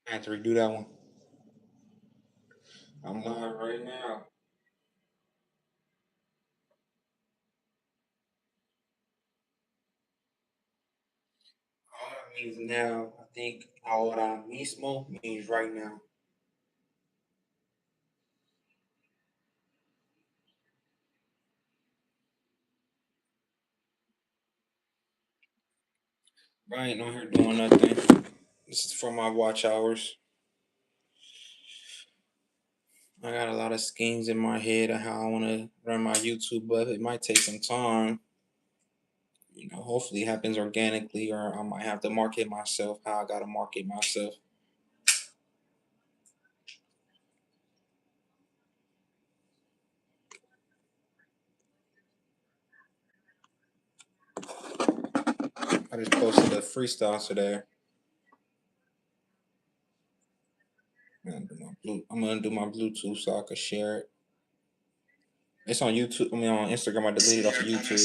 I have to redo that one. I'm live right now. All that means now, I think ahora mismo means right now. I ain't on here doing nothing. This is for my watch hours. I got a lot of schemes in my head of how I want to run my YouTube, but it might take some time. Hopefully it happens organically, or I might have to market myself how I got to market myself. I just posted a freestyle today. I'm gonna do my Bluetooth so I can share it. It's on YouTube. I mean, on Instagram. I deleted it off of YouTube.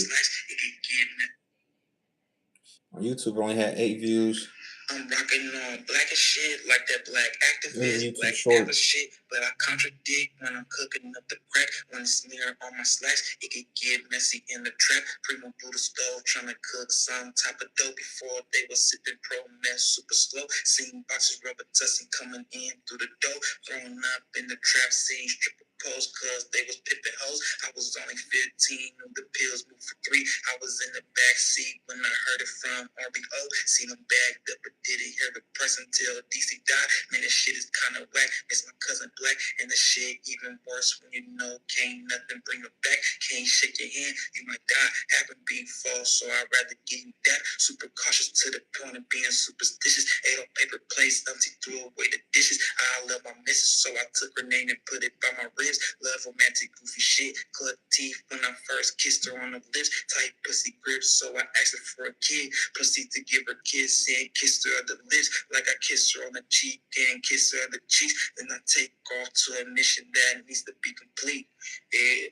On YouTube, it only had 8 views. I'm rocking on black as shit, like that black activist, black short shit. But I contradict when I'm cooking up the crack. When it's smear on my slacks, it could get messy in the trap. Primo through the stove, trying to cook some type of dough before they was sipping pro mess super slow. Seeing boxes rubber tussin coming in through the dough, throwing up in the trap scene, stripper pose, cause they was pippin' hoes. I was only 15 when the pills moved for 3. I was in the back seat when I heard it from RBO. Seen them bagged up, but didn't hear the price until DC died. Man, this shit is kinda whack. It's my cousin Black, and the shit even worse when you know can't nothing bring it back. Can't shake your hand, you might die. Haven't been false, so I'd rather give you that. Super cautious to the point of being superstitious. Ate on paper plates, auntie threw away the dishes. I love my missus, so I took her name and put it by my ribs. Love romantic, goofy shit. Cut teeth when I first kissed her on the lips. Tight pussy grips, so I asked her for a kid. Proceed to give her kiss and kissed her on the lips. Like I kissed her on the cheek and kissed her on the cheeks. Then I take off to a mission that needs to be complete. Yeah.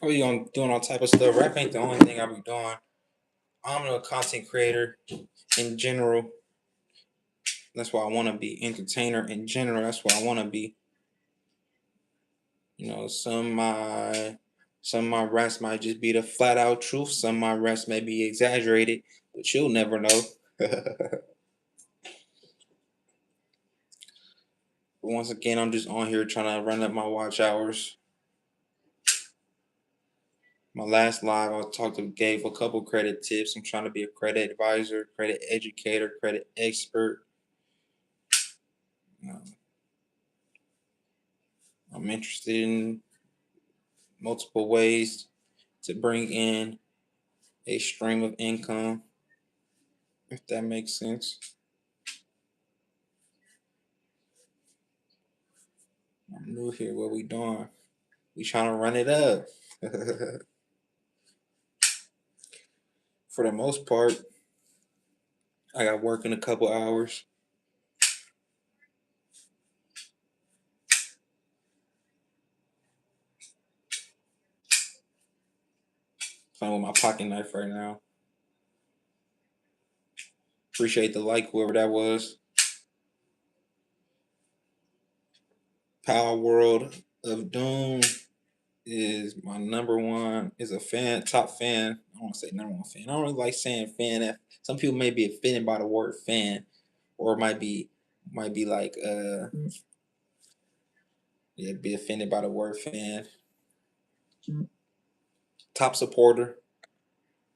I be doing all type of stuff. Rap ain't the only thing I be doing. I'm a content creator in general. That's why I want to be entertainer in general. That's why I want to be. Some of my raps might just be the flat out truth. Some of my raps may be exaggerated, but you'll never know. But once again, I'm just on here trying to run up my watch hours. My last live, gave a couple credit tips. I'm trying to be a credit advisor, credit educator, credit expert. I'm interested in multiple ways to bring in a stream of income, if that makes sense. I'm new here. What we doing? We trying to run it up. For the most part, I got work in a couple hours. Playing with my pocket knife right now. Appreciate the like, whoever that was. Power World of Doom is my number one. Is a top fan. I don't want to say number one fan. I don't really like saying fan. Some people may be offended by the word fan, or might be like yeah, be offended by the word fan. Top supporter.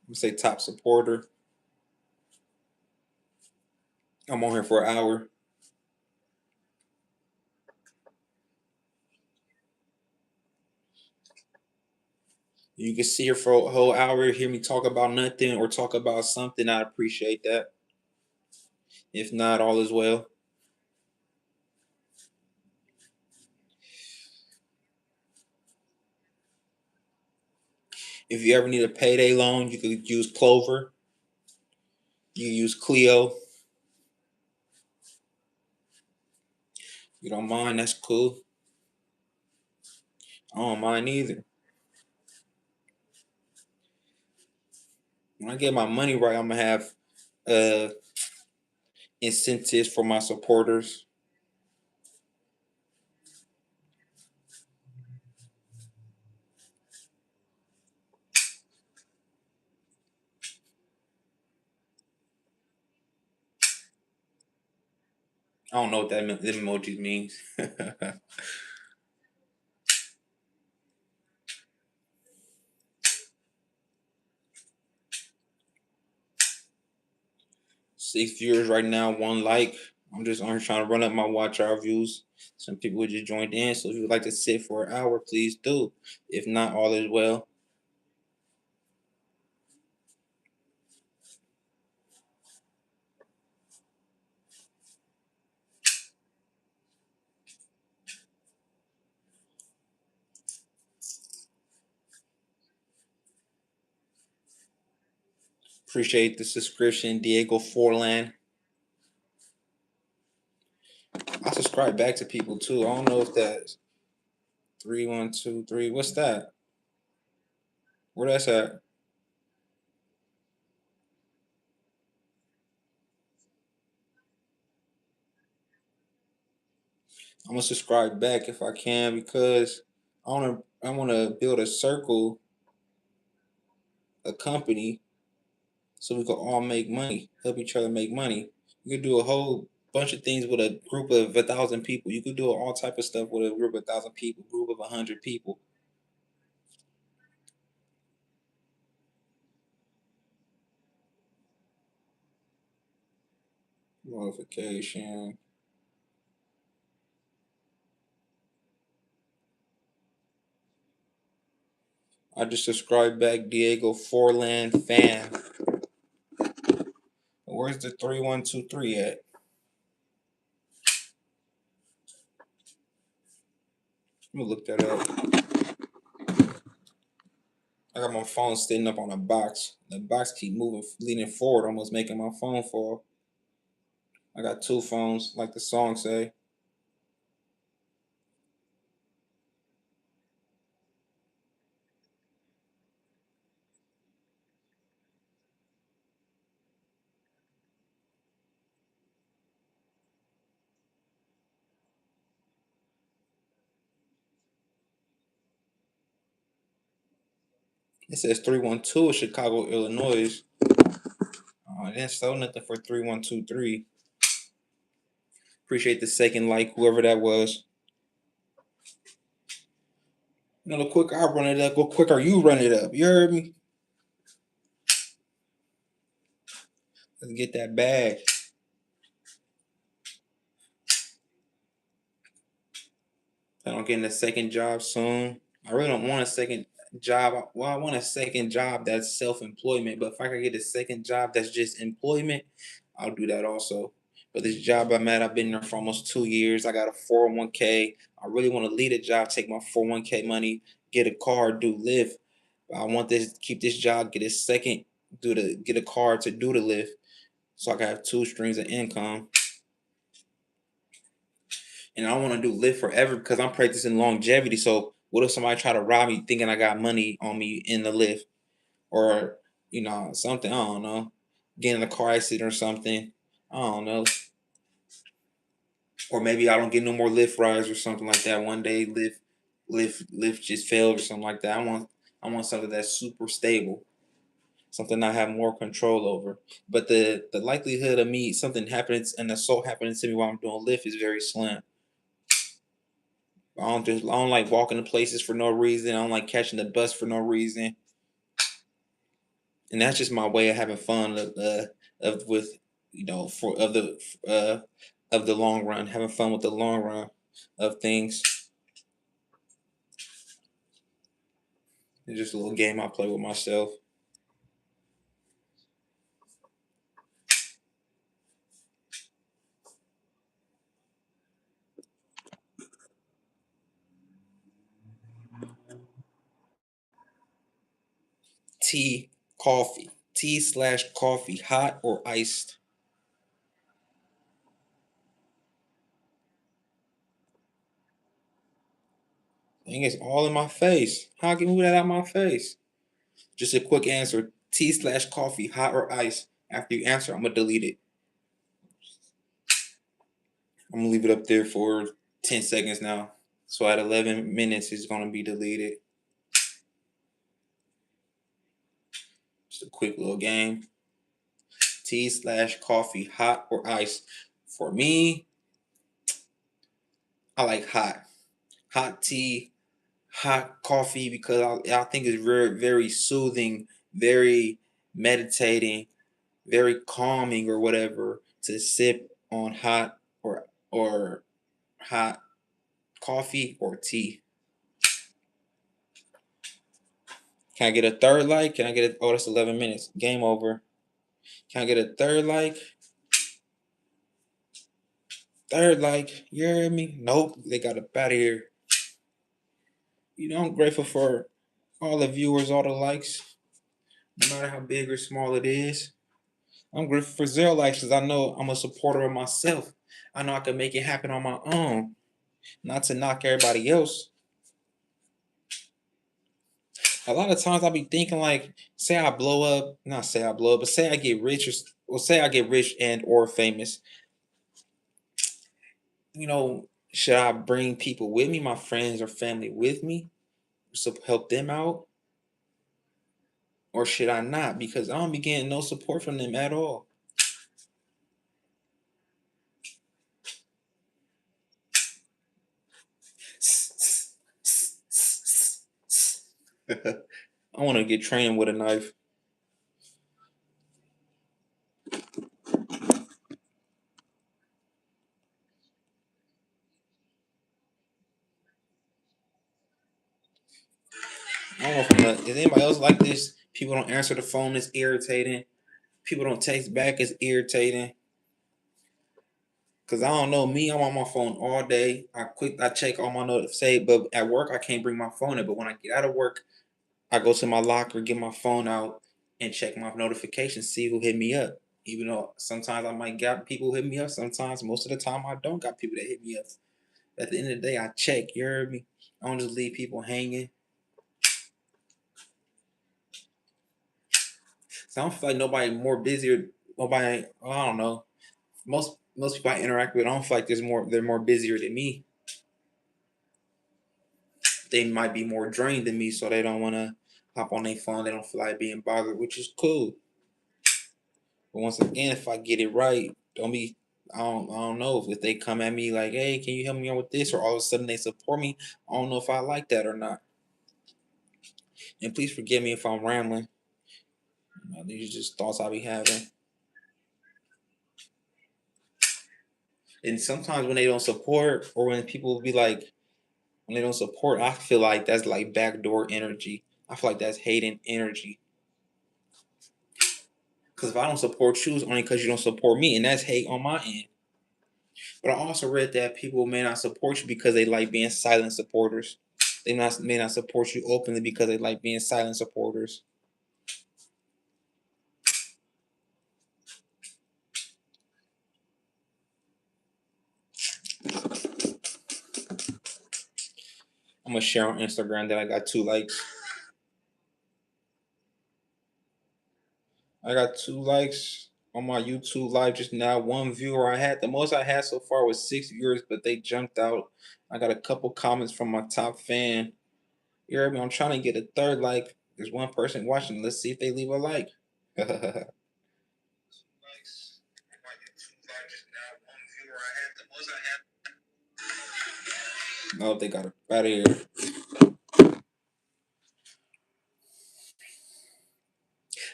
I'm gonna say top supporter. I'm on here for an hour. You can sit here for a whole hour, hear me talk about nothing or talk about something. I appreciate that. If not, all is well. If you ever need a payday loan, you could use Clover. You use Clio. You don't mind, that's cool. I don't mind either. When I get my money right, I'm gonna have incentives for my supporters. I don't know what them emojis means. 6 viewers right now, 1 like. I'm just on here trying to run up my watch hour views. Some people just joined in, so if you would like to sit for an hour, please do. If not, all is well. Appreciate the subscription, Diego Forlan. I subscribe back to people too. I don't know if that's 3123. What's that? Where that's at? I'm gonna subscribe back if I can because I wanna build a circle, a company, so we can all make money, help each other make money. You could do a whole bunch of things with a group of 1,000 people. You could do all type of stuff with a group of 1,000 people, group of 100 people. Notification. I just subscribed back, Diego Forlan fan. Where's the 3123 at? Let me look that up. I got my phone sitting up on a box. The box keep moving, leaning forward, almost making my phone fall. I got 2 phones, like the song say. It says 312 Chicago, Illinois. I didn't sell nothing for 3123. Appreciate the second like, whoever that was. You know, the quicker I run it up, the quicker you run it up. You heard me? Let's get that bag. Plan on getting a second job soon. I really don't want a second job. Well, I want a second job that's self-employment, but if I can get a second job that's just employment, I'll do that also. But this job I'm at, I've been there for almost 2 years. I got a 401k. I really want to leave a job, take my 401k money, get a car, do Lyft. I want this, keep this job, get a second, get a car to do the Lyft, so I can have 2 streams of income. And I want to do Lyft forever because I'm practicing longevity. So what if somebody try to rob me thinking I got money on me in the Lyft, or something, I don't know, get in a car accident or something, I don't know, or maybe I don't get no more Lyft rides or something like that. One day Lyft just failed or something like that. I want something that's super stable, something I have more control over. But the likelihood of me something happening, an assault happening to me while I'm doing Lyft is very slim. I don't like walking to places for no reason. I don't like catching the bus for no reason. And that's just my way of having fun of with for of the long run, having fun with the long run of things. It's just a little game I play with myself. Tea, coffee. Tea/coffee, hot or iced? I think it's all in my face. How can you move that out of my face? Just a quick answer. Tea/coffee, hot or iced? After you answer, I'm gonna delete it. I'm gonna leave it up there for 10 seconds now. So at 11 minutes, it's gonna be deleted. Just a quick little game. Tea/coffee, hot or ice? For me, I like hot. Hot tea, hot coffee, because I think it's very, very soothing, very meditating, very calming or whatever to sip on hot or hot coffee or tea. Can I get a third like? Can I get it? Oh, that's 11 minutes. Game over. Can I get a third like? Third like. You hear me? Nope. They got up out of here. You know, I'm grateful for all the viewers, all the likes, no matter how big or small it is. I'm grateful for zero likes because I know I'm a supporter of myself. I know I can make it happen on my own, not to knock everybody else. A lot of times I'll be thinking like, say I blow up, not say I blow up, but say I get rich or say I get rich and or famous. You know, should I bring people with me, my friends or family with me, to help them out? Or should I not? Because I don't be getting no support from them at all. I want to get trained with a knife. I don't know if I'm not, is anybody else like this? People don't answer the phone, it's irritating. People don't text back, it's irritating. Cause I don't know me, I'm on my phone all day. I check all my notifications, but at work I can't bring my phone in. But when I get out of work, I go to my locker, get my phone out, and check my notifications, see who hit me up. Even though sometimes I might got people hit me up, sometimes most of the time I don't got people that hit me up. At the end of the day, I check. You heard me? I don't just leave people hanging. So I don't feel like nobody more busy or nobody. I don't know. Most people I interact with, I don't feel like they're more busier than me. They might be more drained than me, so they don't want to hop on their phone. They don't feel like being bothered, which is cool. But once again, if I get it right, don't be. I don't know if they come at me like, "Hey, can you help me out with this?" or all of a sudden they support me. I don't know if I like that or not. And please forgive me if I'm rambling. These are just thoughts I be having. And sometimes when they don't support, or when people be like, when they don't support, I feel like that's like backdoor energy. I feel like that's hating energy. Because if I don't support you, it's only because you don't support me, and that's hate on my end. But I also read that people may not support you because they like being silent supporters. May not support you openly because they like being silent supporters. I'm gonna share on Instagram that I got 2 likes. I got 2 likes on my YouTube live just now. One viewer I had. The most I had so far was 6 viewers, but they jumped out. I got a couple comments from my top fan. You heard me? I'm trying to get a third like. There's one person watching. Let's see if they leave a like. No, they got it out of here.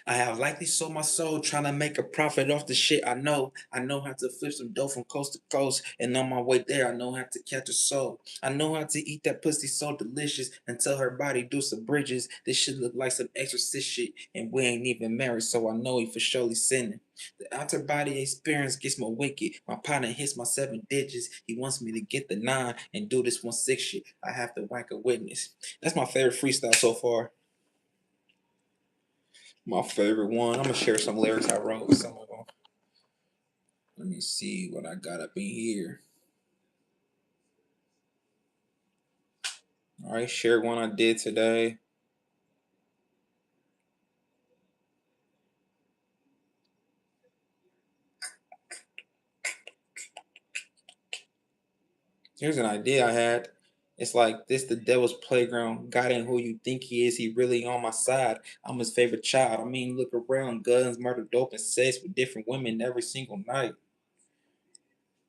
I have likely sold my soul trying to make a profit off the shit I know. I know how to flip some dough from coast to coast. And on my way there, I know how to catch a soul. I know how to eat that pussy so delicious and tell her body do some bridges. This shit look like some exorcist shit. And we ain't even married, so I know he for surely sinning. The outer body experience gets more wicked. My partner hits my 7 digits. He wants me to get the 9 and do this 1/6 shit. I have to whack a witness. That's my favorite freestyle so far. My favorite one. I'm gonna share some lyrics I wrote. Some of them. Let me see what I got up in here. All right, share one I did today. Here's an idea I had. It's like this the devil's playground. God ain't who you think he is. He really on my side. I'm his favorite child. I mean, look around. Guns, murder, dope, and sex with different women every single night.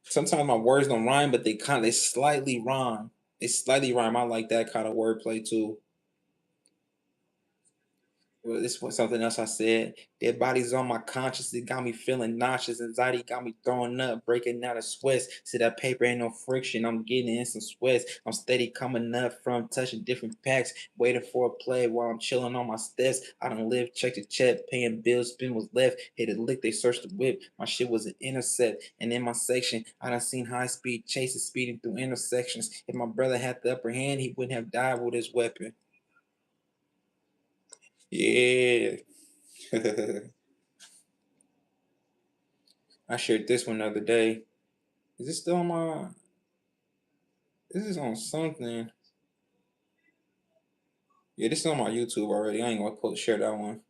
Sometimes my words don't rhyme, but they slightly rhyme. They slightly rhyme. I like that kind of wordplay too. Well, this was something else I said. Dead bodies on my conscience. It got me feeling nauseous. Anxiety got me throwing up, breaking out of sweats. See that paper ain't no friction. I'm getting in some sweats. I'm steady coming up from touching different packs, waiting for a play while I'm chilling on my steps. I don't live check to check, paying bills. Spin was left. Hit a lick. They searched the whip. My shit was an intercept. And in my section, I done seen high speed chases speeding through intersections. If my brother had the upper hand, he wouldn't have died with his weapon. Yeah. I shared this one the other day. Is this still on my? This is on something. Yeah, this is on my YouTube already. I ain't gonna share that one.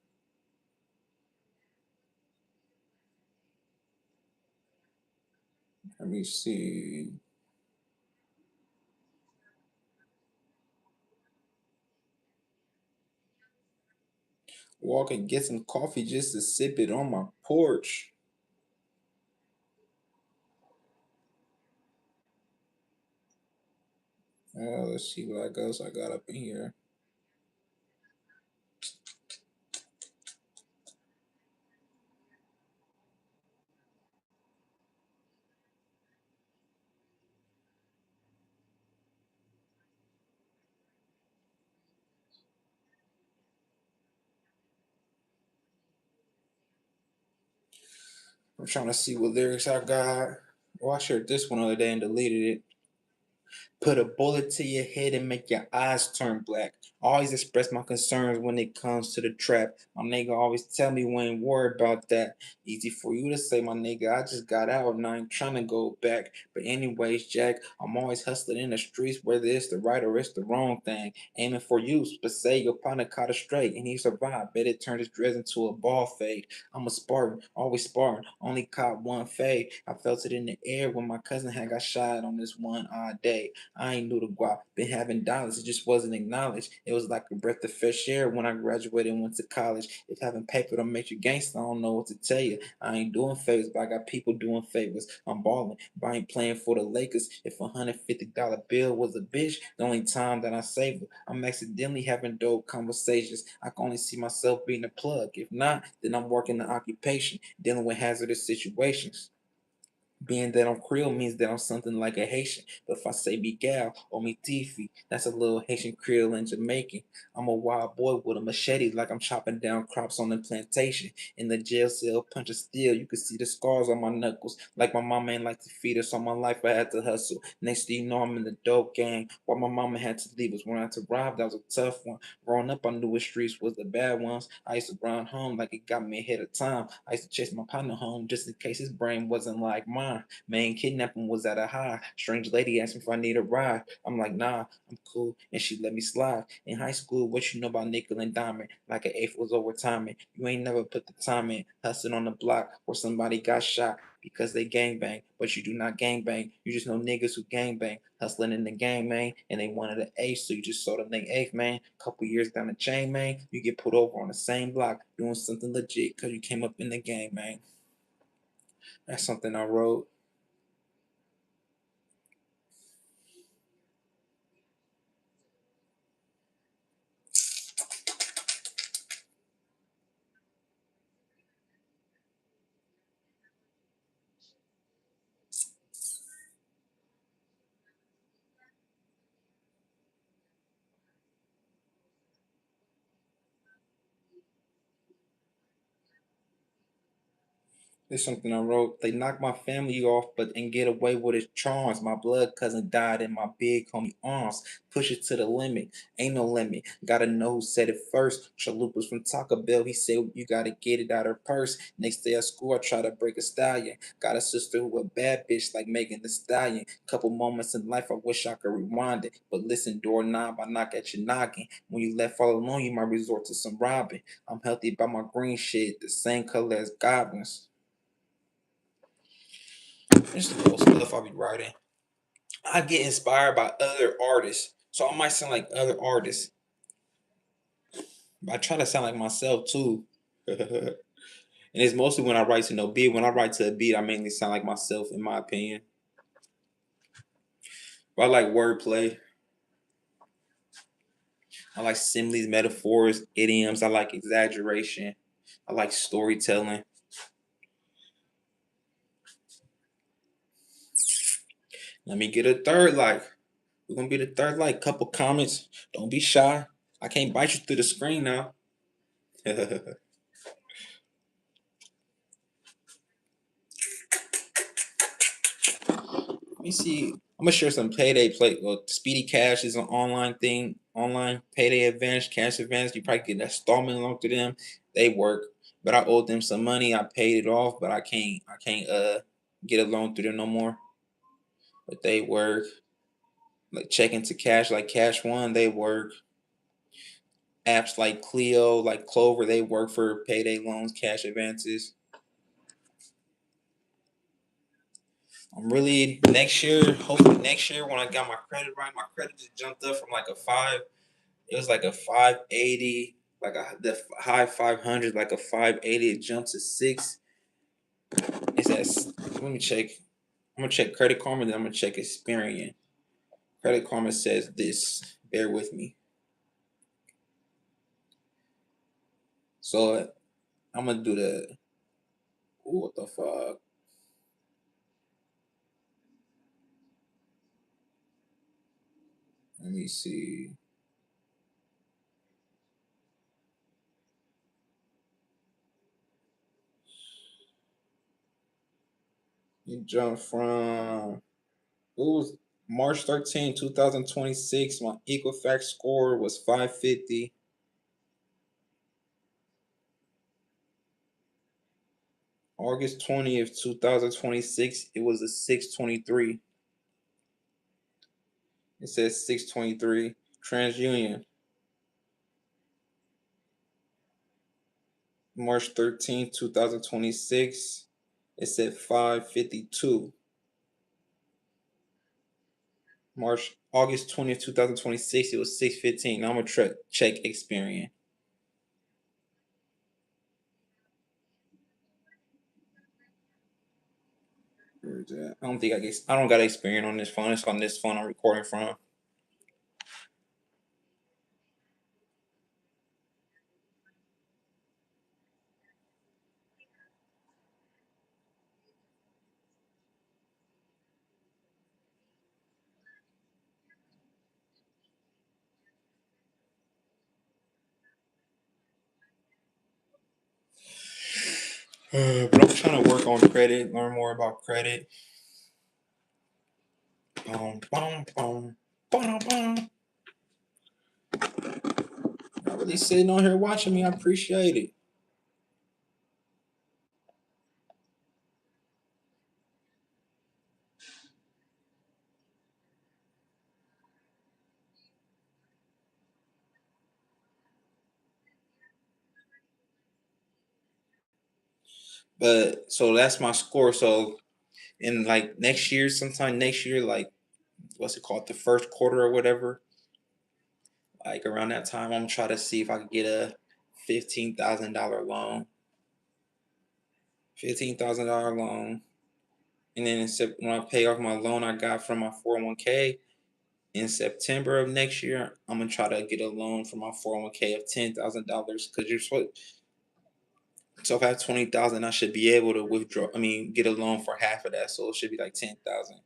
Let me see. Walk and get some coffee just to sip it on my porch. Let's see what else I got up in here. I'm trying to see what lyrics I got. Well, I shared this one the other day and deleted it. Put a bullet to your head and make your eyes turn black. Always express my concerns when it comes to the trap. My nigga always tell me we ain't worried about that. Easy for you to say, my nigga. I just got out and I ain't trying to go back. But anyways, Jack, I'm always hustling in the streets, whether it's the right or it's the wrong thing. Aiming for use, but say your partner caught a straight and he survived. Bet it turned his dreads into a ball fade. I'm a Spartan, always Spartan. Only caught one fade. I felt it in the air when my cousin had got shot on this one odd day. I ain't new to guap, been having dollars, it just wasn't acknowledged. It was like a breath of fresh air when I graduated and went to college. If having paper don't make you gangster, I don't know what to tell you. I ain't doing favors, but I got people doing favors. I'm balling, but I ain't playing for the Lakers. If a $150 bill was a bitch, the only time that I save it, I'm accidentally having dope conversations. I can only see myself being a plug. If not, then I'm working the occupation, dealing with hazardous situations. Being that I'm Creole means that I'm something like a Haitian. But if I say Miguel or Mitifi, that's a little Haitian Creole and Jamaican. I'm a wild boy with a machete like I'm chopping down crops on the plantation. In the jail cell, punch of steel, you can see the scars on my knuckles. Like my mama ain't like to feed us all my life, I had to hustle. Next thing you know, I'm in the dope gang. While my mama had to leave us when I had to rob, that was a tough one. Growing up, I knew which streets was the bad ones. I used to grind home like it got me ahead of time. I used to chase my partner home just in case his brain wasn't like mine. Man, kidnapping was at a high. Strange lady asked me if I need a ride. I'm like, nah, I'm cool. And she let me slide. In high school, what you know about nickel and diamond? Like an eighth was over timing. You ain't never put the time in. Hustling on the block where somebody got shot because they gangbang. But you do not gangbang. You just know niggas who gangbang. Hustling in the game, man. And they wanted an ace, so you just sold them their eighth, man. Couple years down the chain, man. You get put over on the same block doing something legit because you came up in the game, man. That's something I wrote. There's something I wrote. They knocked my family off, but and get away with his charms. My blood cousin died in my big homie arms. Push it to the limit. Ain't no limit. Gotta know who said it first. Chalupa's from Taco Bell. He said you gotta get it out her purse. Next day at school, I try to break a stallion. Got a sister who a bad bitch like Megan the Stallion. Couple moments in life I wish I could rewind it. But listen, doorknob, I knock at your noggin. When you left all alone, you might resort to some robbing. I'm healthy by my green shit, the same color as goblins. This is the little stuff I be writing. I get inspired by other artists. So I might sound like other artists. But I try to sound like myself too. And it's mostly when I write to no beat. When I write to a beat, I mainly sound like myself, in my opinion. But I like wordplay. I like similes, metaphors, idioms. I like exaggeration. I like storytelling. Let me get a third like. We're gonna be the third like. Couple comments. Don't be shy. I can't bite you through the screen now. Let me see. I'm gonna share some payday play. Well, Speedy Cash is an online thing. Online payday advance, cash advance. You probably get an installment loan to them. They work, but I owed them some money. I paid it off, but I can't. Get a loan through them no more. But they work. Like checking to cash, like Cash One, they work. Apps like Clio, like Clover, they work for payday loans, cash advances. I'm really next year, hopefully next year when I got my credit right, my credit just jumped up from like a 5. It was like a 580, like the high 500, like a 580. It jumped to 6. It says, let me check. I'm gonna check Credit Karma, then I'm gonna check Experian. Credit Karma says this. Bear with me. So I'm gonna do the. Ooh, what the fuck? Let me see. You jumped from it was March 13, 2026. My Equifax score was 550. August 20th, 2026, it was a 623. It says 623. TransUnion, March 13th, 2026, it said 552. August 20th, 2026, it was 615. Now I'm gonna check Experian. I don't got Experian on this phone. It's on this phone I'm recording from. But I'm trying to work on credit, learn more about credit. Boom, boom, boom, boom, boom. Not really sitting on here watching me. I appreciate it. But so that's my score. So in like next year, sometime next year, like what's it called, the first quarter or whatever, like around that time, I'm gonna try to see if I can get a $15,000 loan. $15,000 loan, and then when I pay off my loan I got from my 401k in September of next year, I'm gonna try to get a loan for my 401k of $10,000 because you're supposed. So if I have 20,000, I should be able to withdraw. I mean, get a loan for half of that, so it should be like 10,000.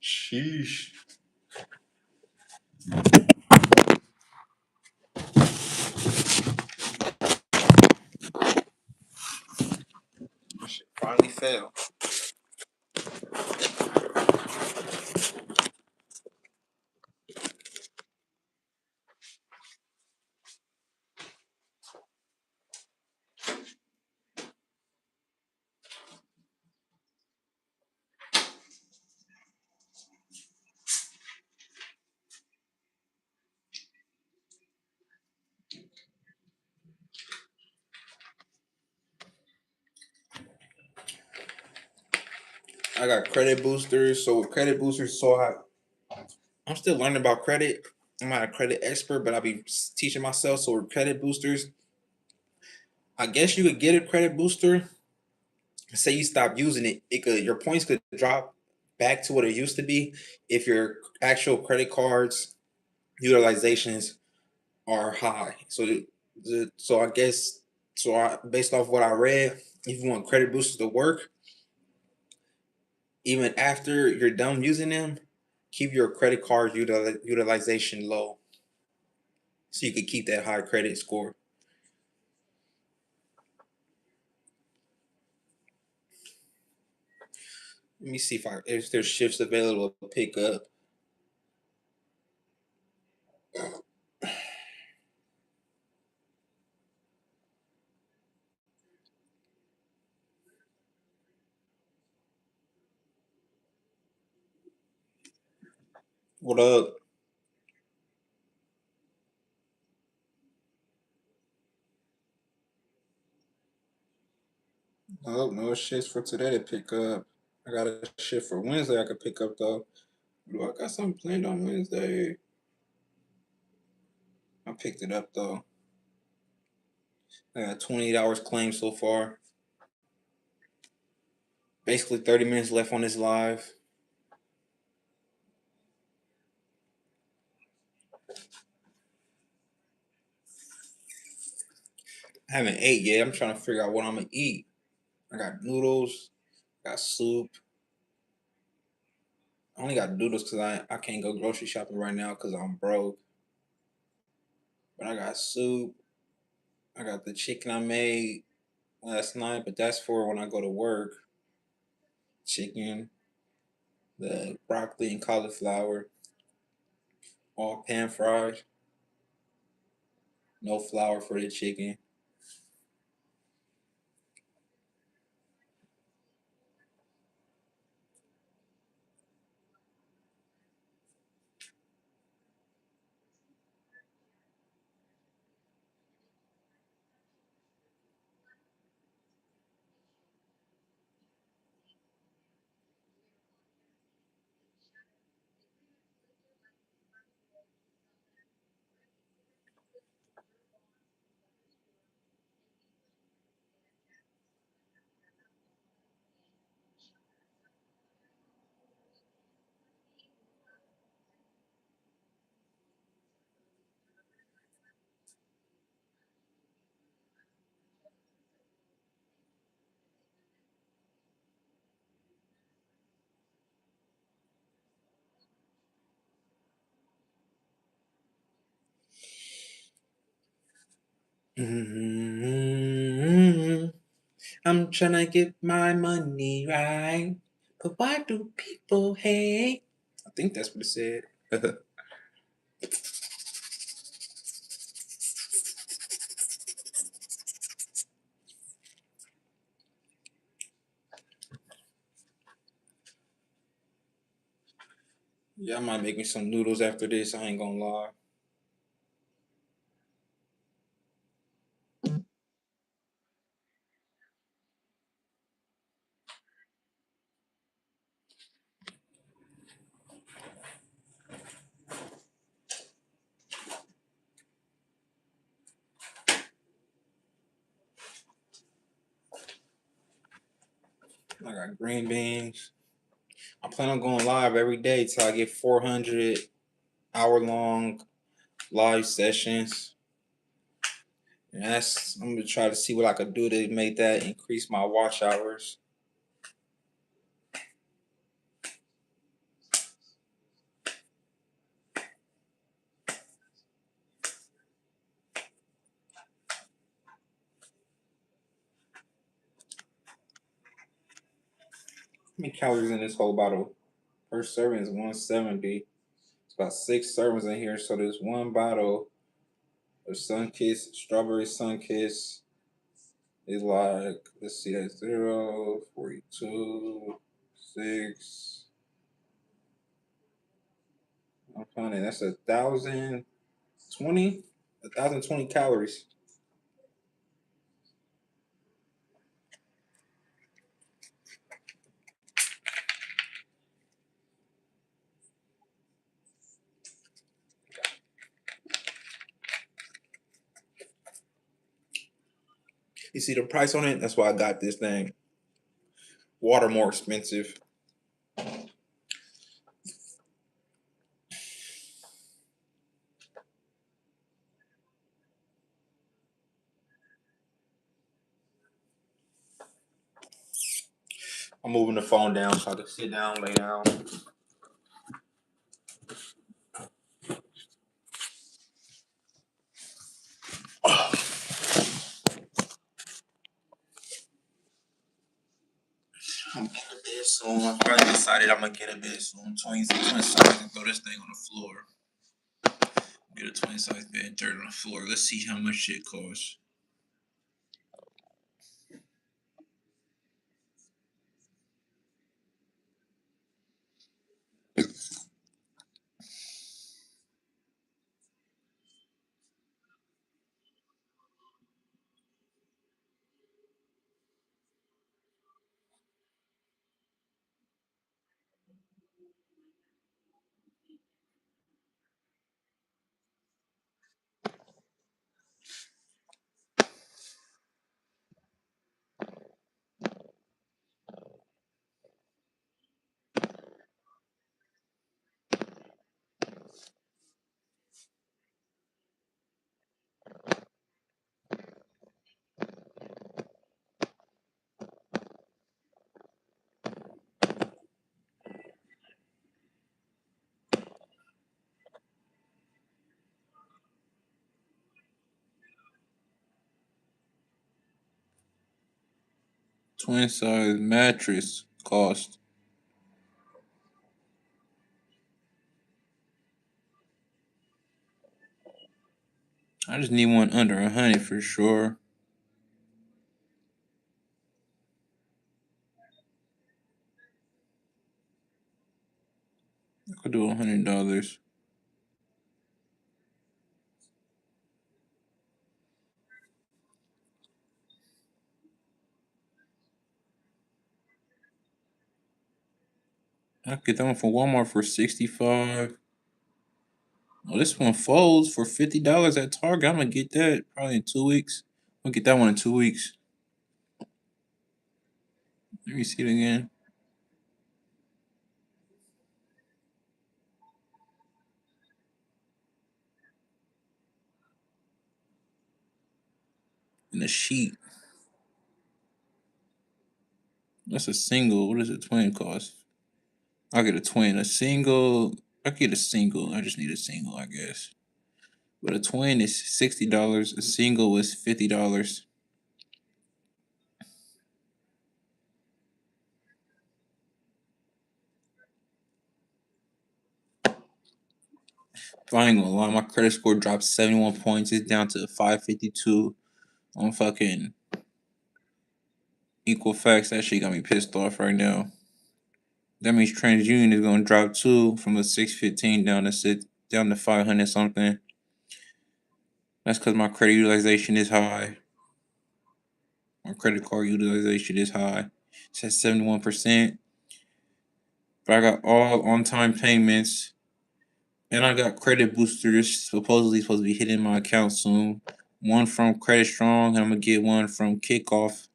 Sheesh. Shit finally fell. I got credit boosters. So with credit boosters, I'm still learning about credit. I'm not a credit expert, but I'll be teaching myself. So with credit boosters, I guess you could get a credit booster. Say you stop using it, your points could drop back to what it used to be if your actual credit cards utilizations are high. So I guess based off what I read, if you want credit boosters to work, even after you're done using them, keep your credit card utilization low, so you can keep that high credit score. Let me see if there's shifts available to pick up. What up? Oh, no shifts for today to pick up. I got a shift for Wednesday I could pick up though. Do I got something planned on Wednesday? I picked it up though. I got 28 hours claimed so far. Basically 30 minutes left on this live. I haven't ate yet. I'm trying to figure out what I'm gonna eat. I got noodles, got soup. I only got noodles because I can't go grocery shopping right now because I'm broke. But I got soup. I got the chicken I made last night, but that's for when I go to work. Chicken, the broccoli and cauliflower, all pan fried. No flour for the chicken. Mm-hmm. I'm trying to get my money right, but why do people hate? I think that's what it said. Yeah, I might make me some noodles after this. I ain't gonna lie. I got green beans. I plan on going live every day till I get 400-hour-long live sessions. And I'm gonna try to see what I could do to make that increase my watch hours. How many calories in this whole bottle? Per serving is 170. It's about 6 servings in here. So there's one bottle of Sunkist, strawberry Sunkist is like, let's see, that's 0, 42, 6. I'm finding that's 1,020 calories. You see the price on it? That's why I got this thing. Water more expensive. I'm moving the phone down so I can sit down, lay down. I'm getting a bed soon. I probably decided I'm gonna get a bed soon. 20 size and throw this thing on the floor. Get a 20 size bed, dirt on the floor. Let's see how much shit costs. Twin size mattress cost. I just need one under 100 for sure. I could do $100. I could get that one from Walmart for $65. Oh, this one folds for $50 at Target. I'm gonna get that probably in 2 weeks. I'm gonna get that one in 2 weeks. Let me see it again. And the sheet. That's a single. What does a twin cost? I'll get a twin. A single. I get a single. I just need a single, I guess. But a twin is $60. A single is $50. If I ain't gonna lie, my credit score dropped 71 points. It's down to 552 on fucking Equifax. That shit got me pissed off right now. That means TransUnion is gonna drop too from a 615 down to 500 something. That's because my credit utilization is high. My credit card utilization is high. It's at 71%. But I got all on-time payments. And I got credit boosters supposed to be hitting my account soon. One from Credit Strong, and I'm gonna get one from Kickoff.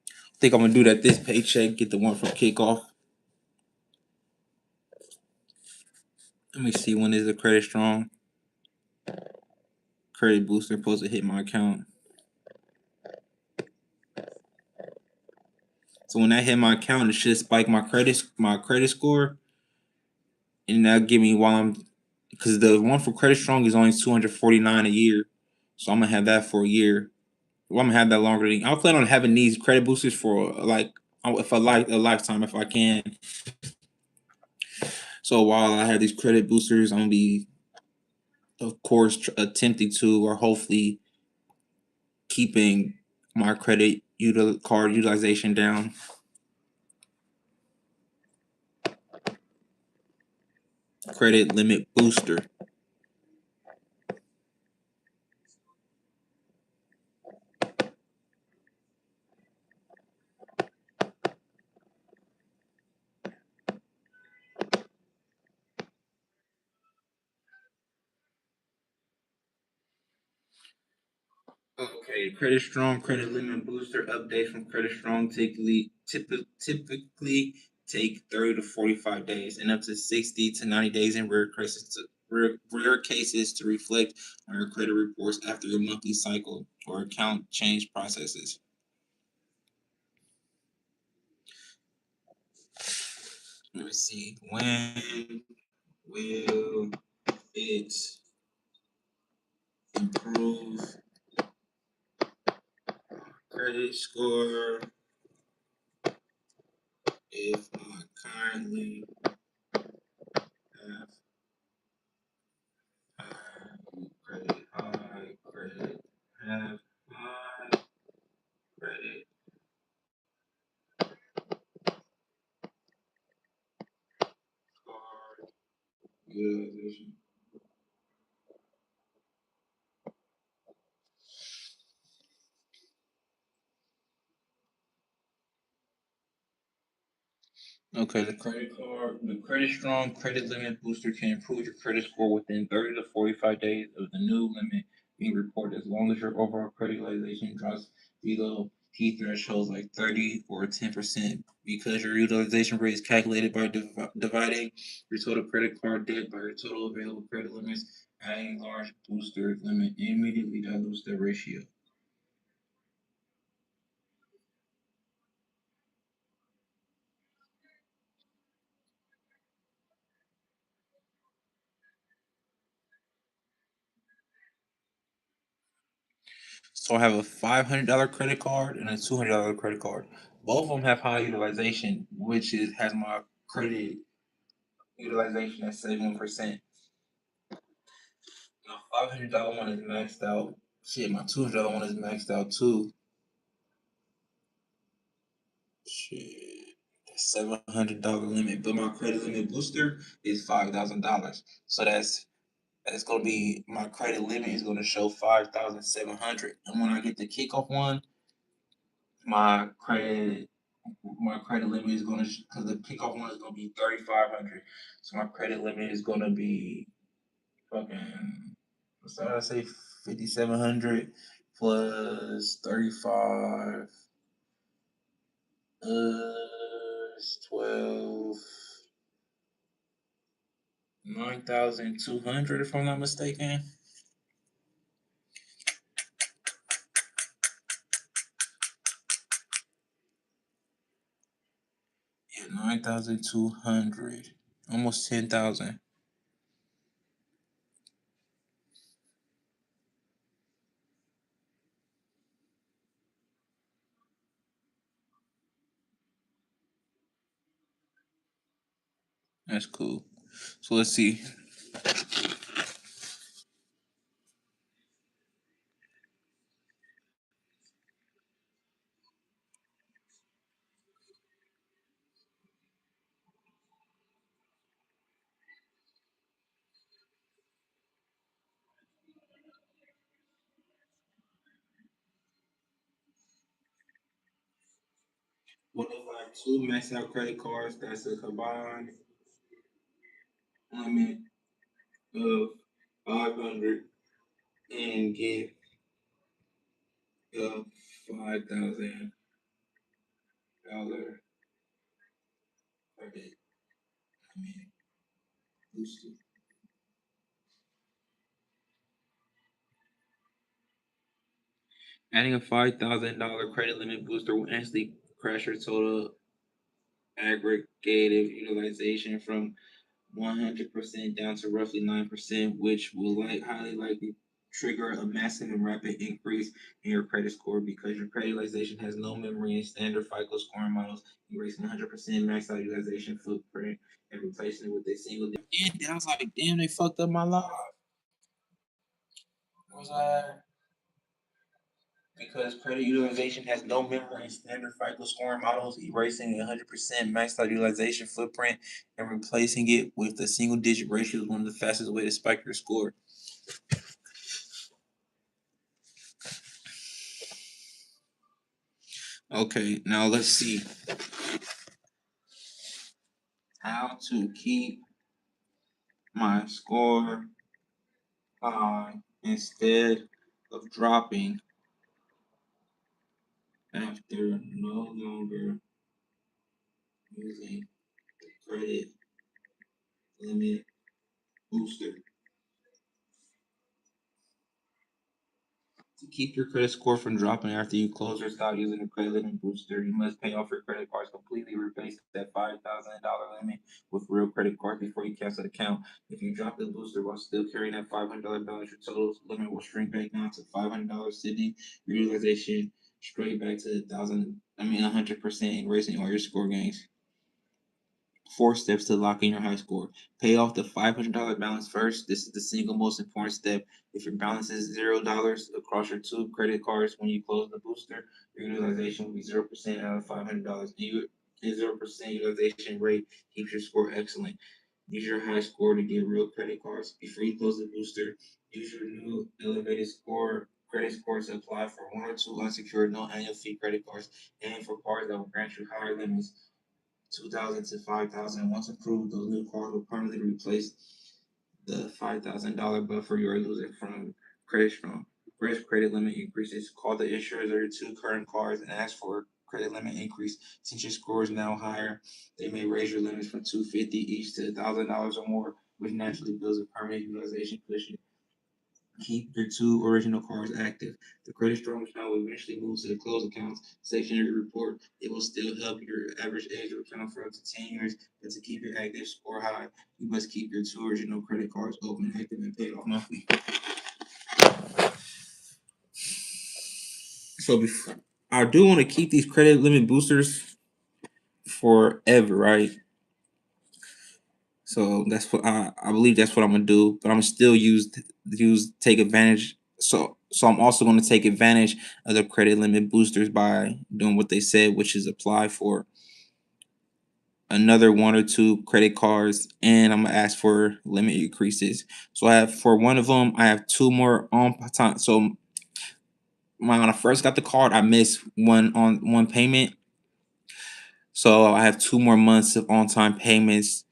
I think I'm gonna do that this paycheck. Get the one from Kickoff. Let me see, when is the Credit Strong credit booster supposed to hit my account? So when that hit my account, it should spike my credit score, and that'll give me because the one for Credit Strong is only $249 a year, so I'm gonna have that for a year. Well, I'm gonna have that longer. I'll plan on having these credit boosters for if I like a lifetime if I can. So while I have these credit boosters, I'm gonna be, of course, attempting to or hopefully keeping my credit card utilization down. Credit limit booster. Okay. Okay, Credit Strong Credit Limit Booster updates from Credit Strong typically take 30 to 45 days and up to 60 to 90 days in rare cases to reflect on your credit reports after your monthly cycle or account change processes. Let me see. When will it improve credit score if I currently have high credit, have high credit card utilization? Okay, the Credit Strong Credit Limit Booster can improve your credit score within 30 to 45 days of the new limit being reported, as long as your overall credit utilization drops below key thresholds like 30 or 10%. Because your utilization rate is calculated by dividing your total credit card debt by your total available credit limits, adding a large booster limit immediately dilutes the ratio. So I have a $500 credit card and a $200 credit card. Both of them have high utilization, which has my credit utilization at 71%. My $500 one is maxed out. Shit, my $200 one is maxed out too. Shit, $700 limit, but my credit limit booster is $5,000. So that's gonna be my credit limit is gonna show 5,700, and when I get the kickoff one, my credit limit is going to because the kickoff one is going to be 3,500. So my credit limit is going to be fucking what's that? I say 5,700 plus 35. 12. 9,200 if I'm not mistaken. Yeah, 9,200. Almost 10,000. That's cool. So let's see. What if I have two maxed out credit cards that's a combined limit of 500 and get a $5,000 credit limit booster? Adding a $5,000 credit limit booster will instantly crash your total aggregated utilization from 100% down to roughly 9%, which will highly likely trigger a massive and rapid increase in your credit score because your credit utilization has no memory and standard FICO scoring models, erasing 100% max out utilization footprint and replacing it with a single. And I was like, damn, they fucked up my life. I was like, because credit utilization has no memory and standard FICO scoring models, erasing 100% maxed out utilization footprint and replacing it with a single digit ratio is one of the fastest way to spike your score. Okay, now let's see how to keep my score high instead of dropping after no longer using credit limit booster. To keep your credit score from dropping after you close or stop using a credit limit booster, you must pay off your credit cards completely. Replace that $5,000 limit with real credit cards before you cancel the account. If you drop the booster while still carrying that $500 balance, your total limit will shrink back down to $500, sending your utilization straight back to 100%, and erasing all your score gains. 4 steps to lock in your high score. Pay off the $500 balance first. This is the single most important step. If your balance is $0 across your two credit cards when you close the booster, your utilization will be 0% out of $500. And 0% utilization rate keeps your score excellent. Use your high score to get real credit cards. Before you close the booster, use your new elevated score credit score to apply for one or two unsecured no annual fee credit cards and for cards that will grant you higher limits. 2,000 to 5,000. Once approved, those new cards will permanently replace the $5,000 buffer you are losing from credit strong. Credit limit increases. Call the issuers of your two current cards and ask for a credit limit increase. Since your score is now higher, they may raise your limits from $250 each to $1,000 or more, which naturally builds a permanent utilization cushion. Keep your two original cards active. The credit strong account will eventually move to the closed accounts section of your report. It will still help your average age of account for up to 10 years, but to keep your active score high, you must keep your two original credit cards open, active, and paid off monthly. So I do want to keep these credit limit boosters forever, right? So that's what I believe that's what I'm gonna do, but I'm gonna still use take advantage. So I'm also gonna take advantage of the credit limit boosters by doing what they said, which is apply for another one or two credit cards, and I'm gonna ask for limit increases. So I have for one of them, I have two more on time. So when I first got the card, I missed one payment. So I have 2 more months of on time payments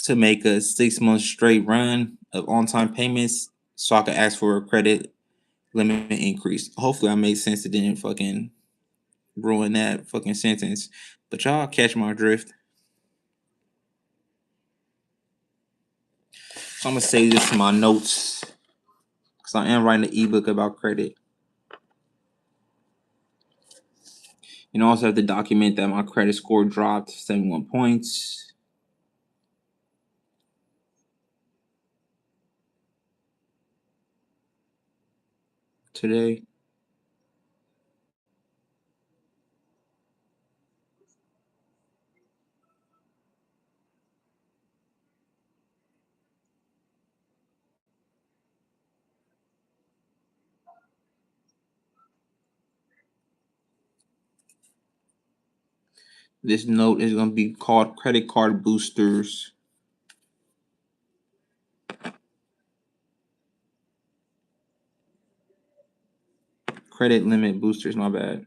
to make a 6 month straight run of on time payments so I can ask for a credit limit increase. Hopefully I made sense. It didn't fucking ruin that fucking sentence. But y'all catch my drift. So I'm gonna save this in my notes because I am writing an ebook about credit. And I also have to document that my credit score dropped 71 points. Today. This note is going to be called Credit Card Boosters. Credit limit boosters, my bad.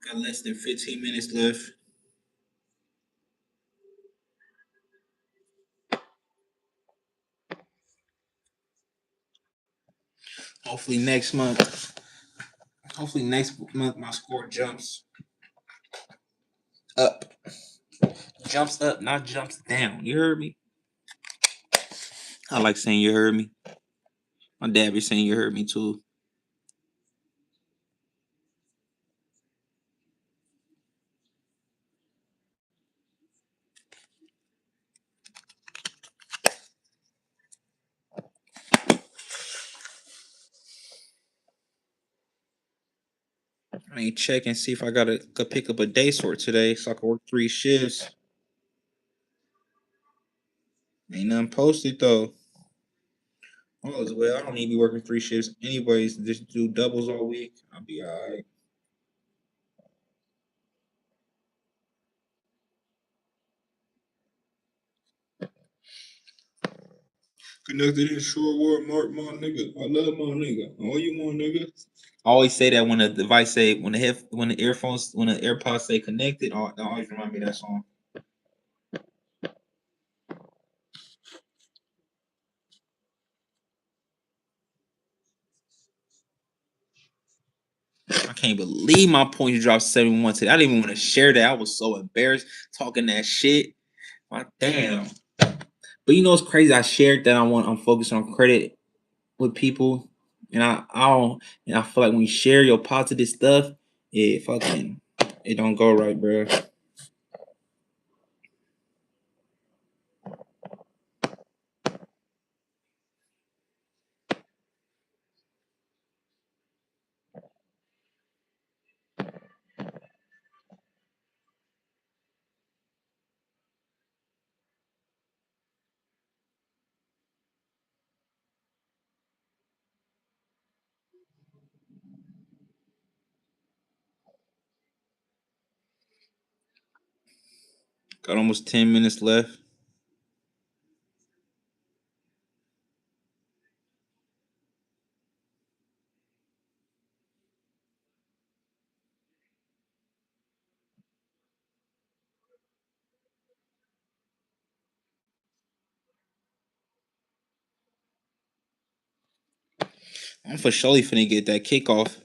Got less than 15 minutes left. Hopefully next month my score jumps up. Jumps up, not jumps down. You heard me? I like saying you heard me. My dad be saying you heard me too. I need to check and see if I could pick up a day sort today so I can work 3 shifts. Ain't nothing posted though. All is well. I don't need to be working 3 shifts anyways. Just do doubles all week. I'll be alright. Connected in short word, Mark, my nigga. I love my nigga. All you want, nigga. I always say that when the device say when the earphones when the AirPods say connected. That always remind me of that song. I can't believe my points dropped 71 today. I didn't even want to share that. I was so embarrassed talking that shit. My damn. But you know what's crazy? I shared that I'm focused on credit with people, and I feel like when you share your positive stuff, it don't go right, bro. Got almost 10 minutes left. I'm for surely finna get that kickoff.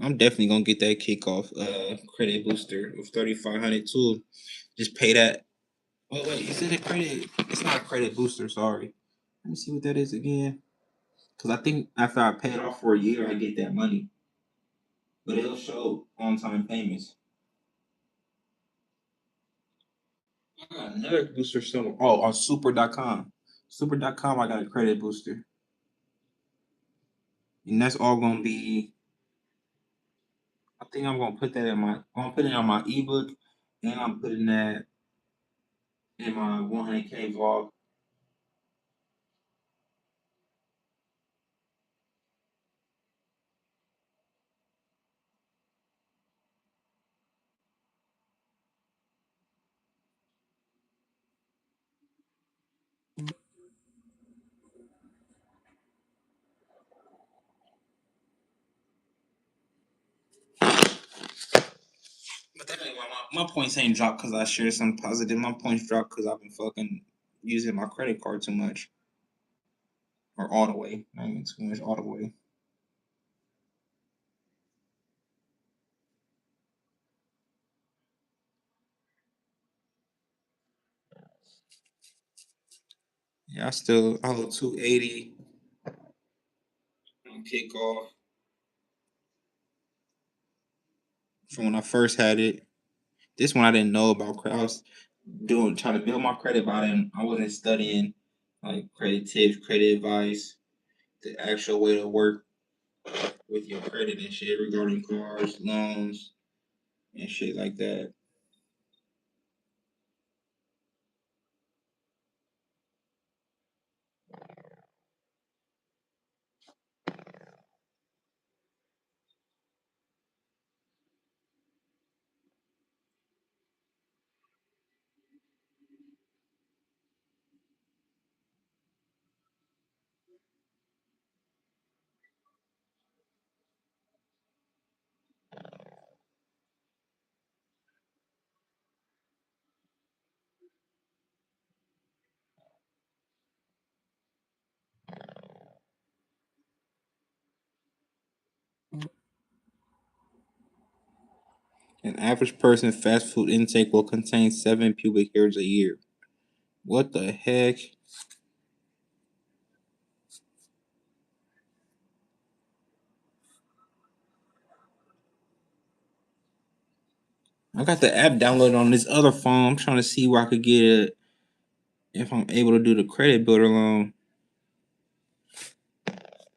I'm definitely gonna get that kickoff credit booster of 3,500 too. Just pay that. Oh wait, is it a credit? It's not a credit booster. Sorry. Let me see what that is again. Because I think after I pay it off for a year, I get that money. But it'll show on time payments. I got another booster somewhere. Oh, on super.com. Super.com, I got a credit booster. And that's all gonna be. I think I'm gonna put that I'm gonna put it on my ebook, and I'm putting that in my 100K vlog. But that ain't why my points ain't dropped because I shared something positive. My points dropped because I've been fucking using my credit card too much. Or all the way. Not even too much, all the way. Yeah, I owe 280 on kickoff from when I first had it. This one I didn't know about credit. I was trying to build my credit, but I wasn't studying like credit tips, credit advice, the actual way to work with your credit and shit regarding cars, loans, and shit like that. An average person's fast food intake will contain 7 pubic hairs a year. What the heck? I got the app downloaded on this other phone. I'm trying to see where I could get it if I'm able to do the credit builder loan.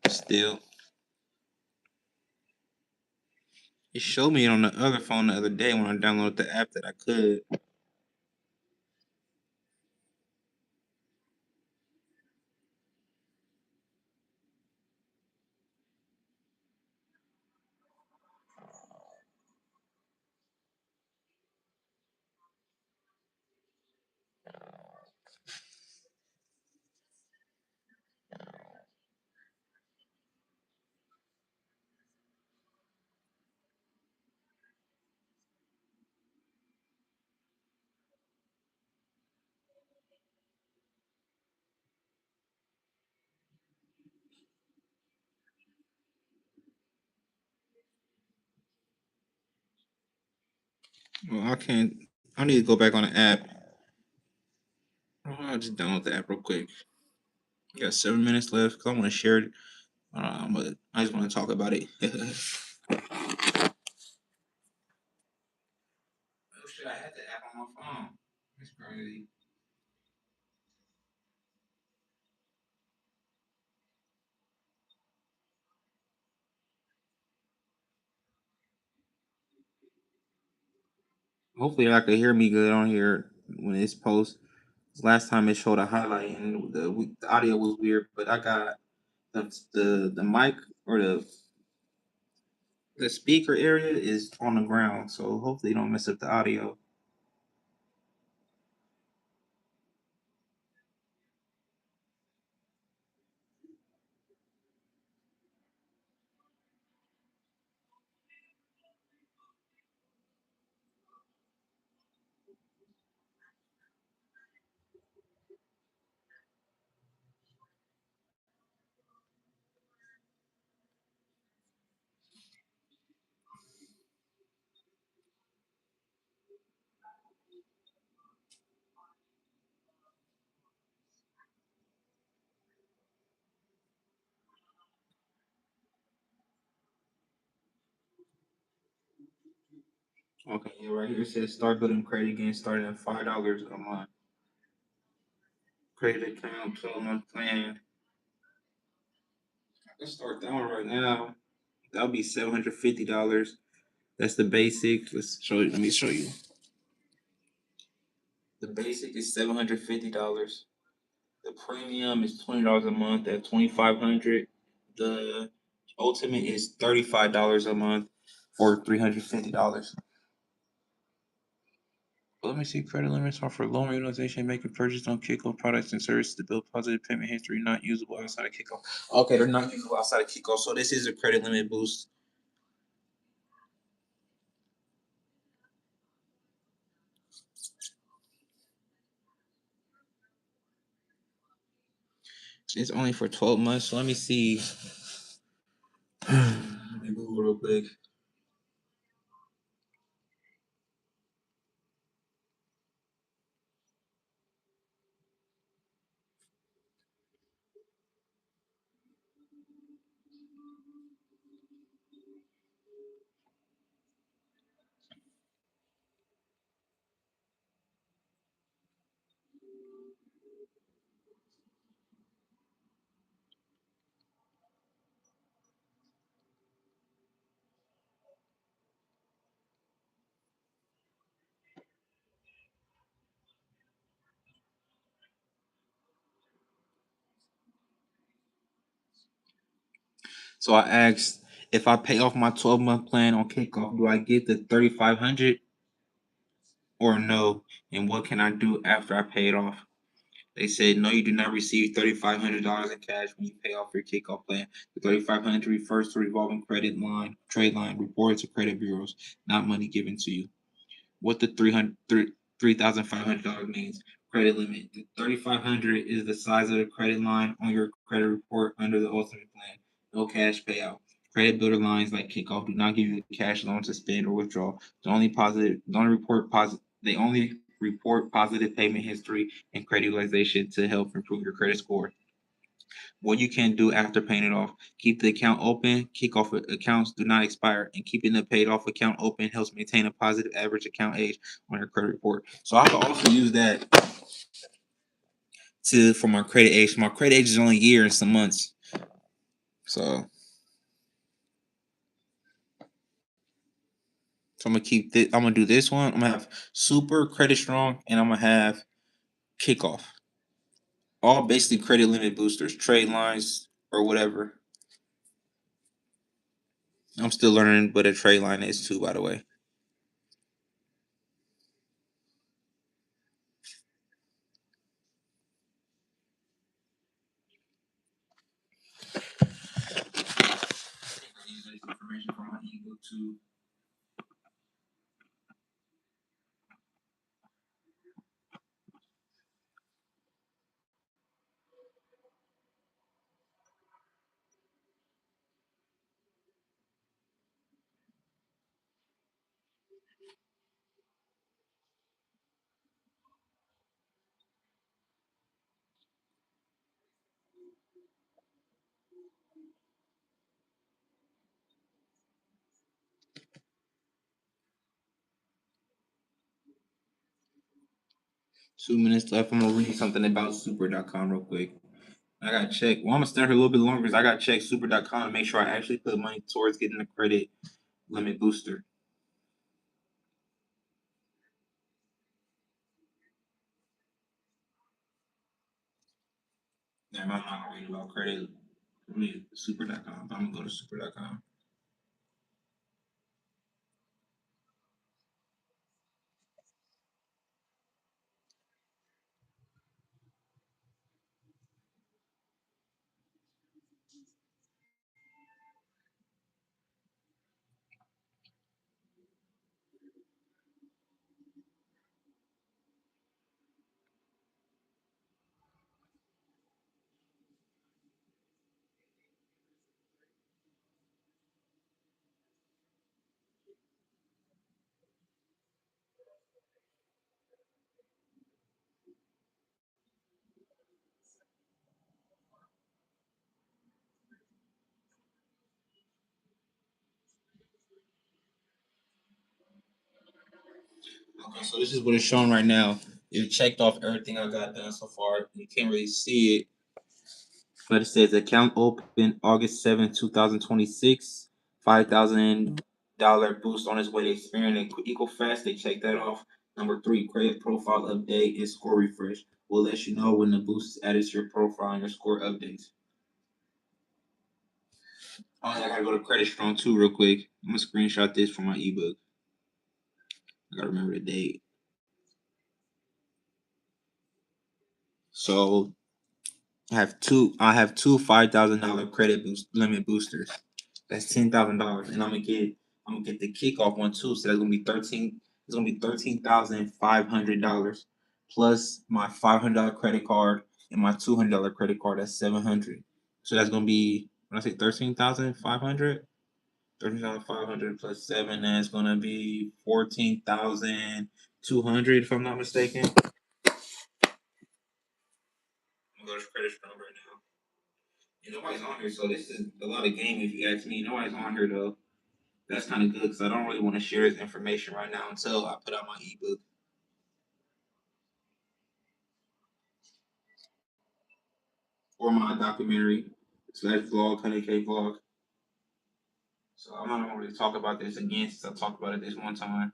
Still, it showed me on the other phone the other day when I downloaded the app that I could. Well, I can't. I need to go back on the app. I'll just download the app real quick. We got 7 minutes left because I want to share it. But I just want to talk about it. Oh shit! I had the app on my phone. That's crazy. Hopefully, I can hear me good on here when it's post. Last time it showed a highlight and the audio was weird, but I got the mic or the speaker area is on the ground, so hopefully you don't mess up the audio. Okay, yeah, right here it says start building credit again, starting at $5 a month. Credit account, 12-month plan. Let's start that one right now. That'll be $750. That's the basic. Let's show you. Let me show you. The basic is $750. The premium is $20 a month at 2,500. The ultimate is $35 a month or $350. Let me see. Credit limits are for loan utilization, making purchase on Kickoff products and services to build positive payment history, not usable outside of Kickoff. Okay, they're not usable outside of Kickoff. So this is a credit limit boost. It's only for 12 months. So let me see. Let me Google real quick. So I asked if I pay off my 12-month plan on Kickoff, do I get the 3,500 or no? And what can I do after I pay it off? They said no, you do not receive $3,500 in cash when you pay off your Kickoff plan. The 3,500 refers to revolving credit line, trade line reported to credit bureaus, not money given to you. What the $3,500 means? Credit limit. The 3,500 is the size of the credit line on your credit report under the ultimate plan. No cash payout. Credit builder lines like Kickoff do not give you a cash loan to spend or withdraw. They only report positive payment history and credit utilization to help improve your credit score. What you can do after paying it off: keep the account open. Kickoff accounts do not expire, and keeping the paid off account open helps maintain a positive average account age on your credit report. So I can also use that for my credit age. My credit age is only a year and some months. So I'm gonna keep this. I'm gonna do this one. I'm gonna have Super, Credit Strong, and I'm gonna have Kickoff. All basically credit limit boosters, trade lines, or whatever. I'm still learning what a trade line is too, by the way. Information from my ebook too. Two minutes left. I'm gonna read something about super.com real quick. I gotta check. Well, I'm gonna stay here a little bit longer because I gotta check super.com to make sure I actually put money towards getting a credit limit booster. I'm not gonna read about credit. Read super.com. I'm gonna go to super.com. Okay, so this is what it's showing right now. It checked off everything I got done so far. You can't really see it, but it says account open August 7th, 2026. $5,000 boost on its way to experience Equifax. They check that off. Number three, credit profile update and score refresh. We'll let you know when the boost is added to your profile and your score updates. Oh, I gotta go to Credit Strong too, real quick. I'm gonna screenshot this from my ebook. I gotta remember the date. So I have two $5,000 credit limit boosters. That's $10,000, and I'm gonna get the Kickoff one too. So that's gonna be 13. It's gonna be $13,500 plus my $500 credit card and my $200 credit card. That's 700. So that's gonna be, when I say 13,500, 13,500 plus seven. That's gonna be 14,200 if I'm not mistaken. I'm gonna go to Credit Strong right now. And nobody's on here, so this is a lot of game if you ask me. Nobody's on here though. That's kind of good because I don't really want to share this information right now until I put out my ebook or my documentary slash vlog, 100K vlog. So I'm not gonna really talk about this again since I talked about it this one time.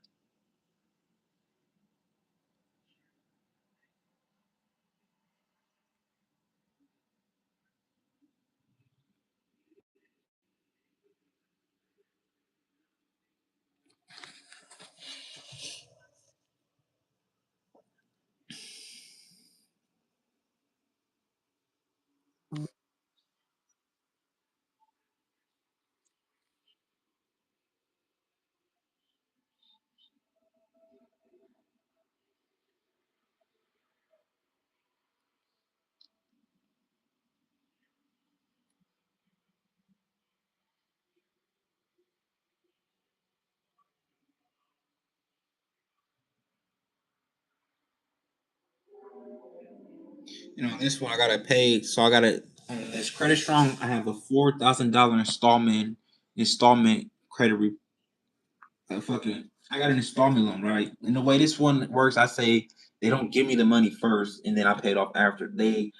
You know, this one I gotta pay. So I gotta this Credit Strong. I have a $4,000 installment credit. I got an installment loan, right? And the way this one works, I say they don't give me the money first, and then I pay it off after. I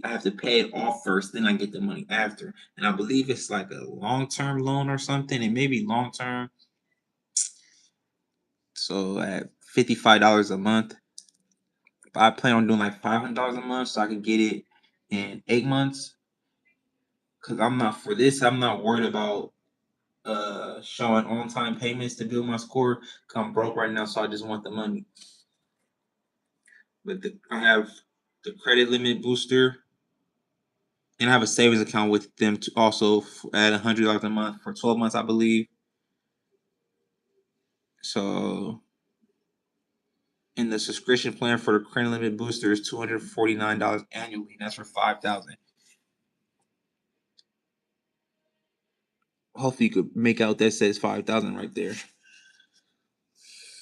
have to pay it off first, then I get the money after. And I believe it's like a long term loan or something. It may be long term. So at $55 a month, but I plan on doing like $500 a month so I can get it in 8 months. Cause I'm not worried about showing on time payments to build my score. Cause I'm broke right now, so I just want the money. But I have the credit limit booster, and I have a savings account with them to also at $100 a month for 12 months, I believe. So, in the subscription plan for the credit limit booster is $249 annually. That's for 5,000. Hopefully, you could make out that says 5,000 right there.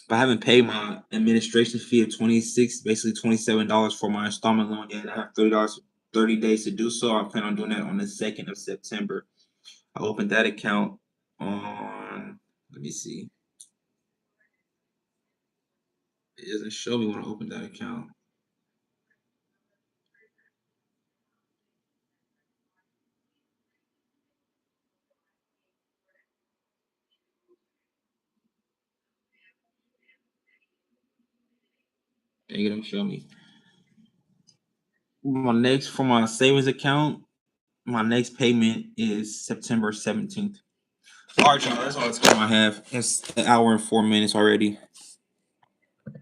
But I haven't paid my administration fee of basically $27 for my installment loan yet. I have $30 days to do so. I plan on doing that on the 2nd of September. I opened that account on, let me see. It doesn't show me when I opened that account. Dang it, don't show me. For my savings account, my next payment is September 17th. All right, y'all, that's all the time I have. It's an hour and 4 minutes already.